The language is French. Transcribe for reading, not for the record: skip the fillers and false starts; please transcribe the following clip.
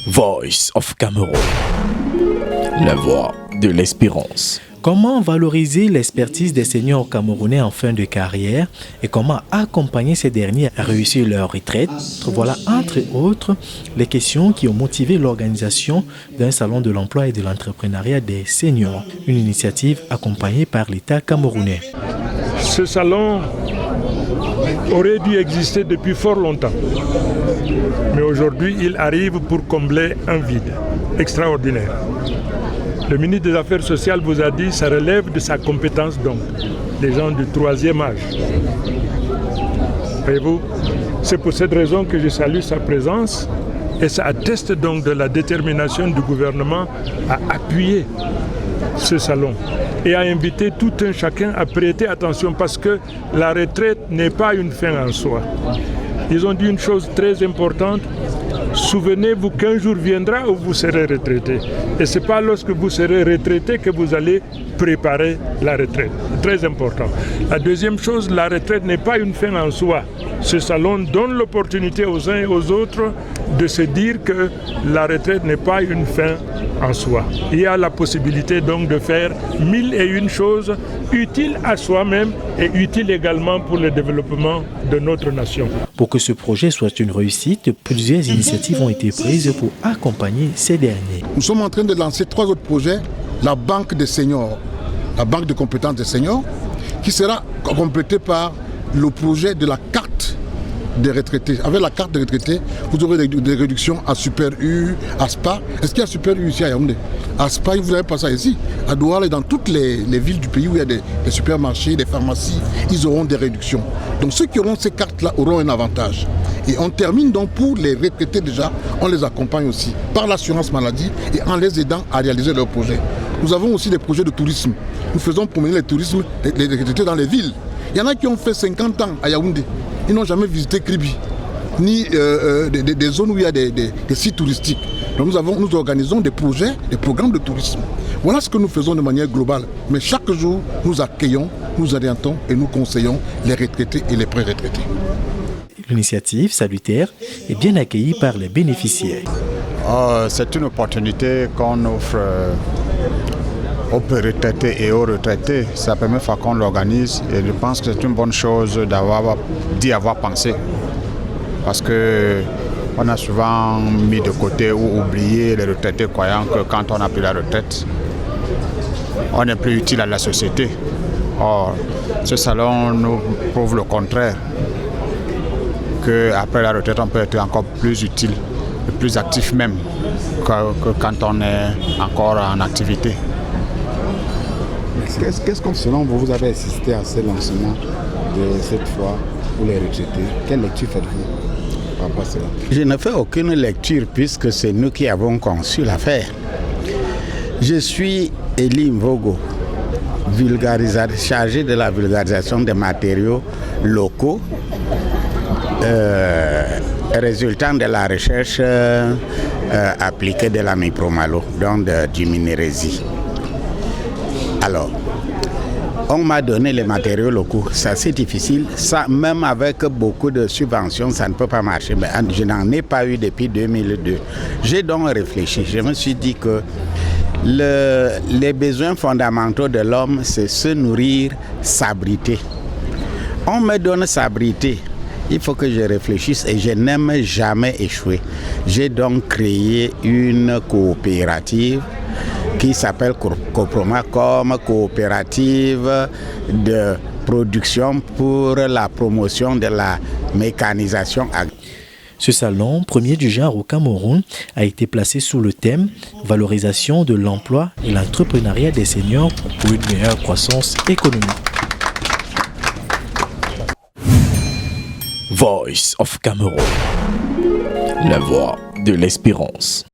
Voice of Cameroon, la voix de l'espérance. Comment valoriser l'expertise des seniors camerounais en fin de carrière et comment accompagner ces derniers à réussir leur retraite? Voilà entre autres les questions qui ont motivé l'organisation d'un salon de l'emploi et de l'entrepreneuriat des seniors, une initiative accompagnée par l'État camerounais. Ce salon aurait dû exister depuis fort longtemps, mais aujourd'hui il arrive pour combler un vide extraordinaire. Le ministre des Affaires sociales vous a dit que ça relève de sa compétence, donc des gens du troisième âge. Voyez-vous, c'est pour cette raison que je salue sa présence et ça atteste donc de la détermination du gouvernement à appuyer ce salon et à inviter tout un chacun à prêter attention parce que la retraite n'est pas une fin en soi. Ils ont dit une chose très importante. Souvenez-vous qu'un jour viendra où vous serez retraité. Et ce n'est pas lorsque vous serez retraité que vous allez préparer la retraite. C'est très important. La deuxième chose, la retraite n'est pas une fin en soi. Ce salon donne l'opportunité aux uns et aux autres de se dire que la retraite n'est pas une fin en soi. Il y a la possibilité donc de faire 1001 choses utiles à soi-même et utiles également pour le développement de notre nation. Pour que ce projet soit une réussite, plusieurs initiatives ont été prises pour accompagner ces derniers. Nous sommes en train de lancer 3 autres projets. La banque des seniors, la banque de compétences des seniors, qui sera complétée par le projet de la carte des retraités. Avec la carte des retraités, vous aurez des réductions à Super U, à SPA. Est-ce qu'il y a Super U ici à Yaoundé? À SPA, vous n'avez pas ça ici. À Douala et dans toutes les villes du pays où il y a des supermarchés, des pharmacies, ils auront des réductions. Donc ceux qui auront ces cartes-là auront un avantage. Et on termine donc pour les retraités déjà, on les accompagne aussi par l'assurance maladie et en les aidant à réaliser leurs projets. Nous avons aussi des projets de tourisme. Nous faisons promener les tourismes, les retraités dans les villes. Il y en a qui ont fait 50 ans à Yaoundé. Ils n'ont jamais visité Kribi, ni des zones où il y a des sites touristiques. Donc nous organisons des projets, des programmes de tourisme. Voilà ce que nous faisons de manière globale. Mais chaque jour, nous accueillons, nous orientons et nous conseillons les retraités et les pré-retraités. L'initiative salutaire est bien accueillie par les bénéficiaires. C'est une opportunité qu'on offre aux retraités et aux retraités. C'est la première fois qu'on l'organise et je pense que c'est une bonne chose d'y avoir pensé. Parce qu'on a souvent mis de côté ou oublié les retraités croyant que quand on a pris la retraite, on n'est plus utile à la société. Or, ce salon nous prouve le contraire. Qu'après la retraite, on peut être encore plus utile, plus actif même que quand on est encore en activité. Qu'est-ce que selon vous avez assisté à ce lancement de cette fois pour les retraités? Quelle lecture faites-vous par rapport à cela? Je ne fais aucune lecture puisque c'est nous qui avons conçu l'affaire. Je suis Elie Mvogo, chargé de la vulgarisation des matériaux locaux résultant de la recherche appliquée de la Mipromalo, donc du minérésie. Alors, on m'a donné les matériaux locaux, c'est assez difficile, ça, même avec beaucoup de subventions, ça ne peut pas marcher, mais je n'en ai pas eu depuis 2002. J'ai donc réfléchi, je me suis dit que les besoins fondamentaux de l'homme, c'est se nourrir, s'abriter. On me donne s'abriter. Il faut que je réfléchisse et je n'aime jamais échouer. J'ai donc créé une coopérative qui s'appelle Coproma comme coopérative de production pour la promotion de la mécanisation agricole. Ce salon, premier du genre au Cameroun, a été placé sous le thème « Valorisation de l'emploi et l'entrepreneuriat des seniors pour une meilleure croissance économique ». Voice of Cameroon, la voix de l'espérance.